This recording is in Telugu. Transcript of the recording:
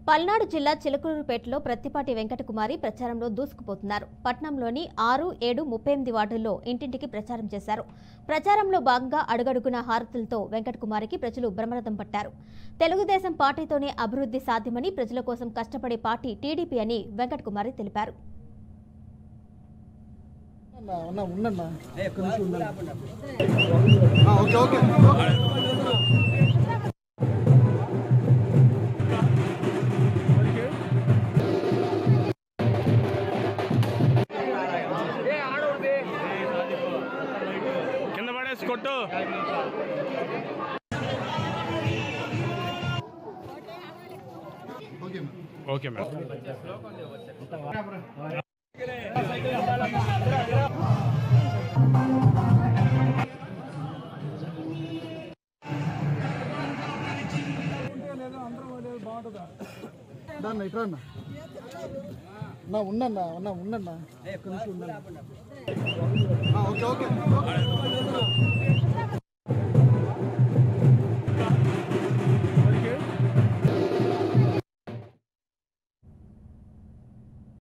పల్నాడు జిల్లా చిలకలూరుపేటలో ప్రత్తిపాటి వెంకటకుమారి ప్రచారంలో దూసుకుపోతున్నారు. పట్నంలోని 6, 7, 38 వార్డుల్లో ఇంటింటికి ప్రచారం చేశారు. ప్రచారంలో భాగంగా అడుగడుగున హారతులతో వెంకటకుమారికి ప్రజలు బ్రహ్మరథం పట్టారు. తెలుగుదేశం పార్టీతోనే అభివృద్ధి సాధ్యమని, ప్రజల కోసం కష్టపడే పార్టీ టీడీపీ అని వెంకటకుమారి తెలిపారు. కొట్టు ఓకే మేడం. దాన్ని ఇట్రా ఉన్నా ఓకే ఓకే.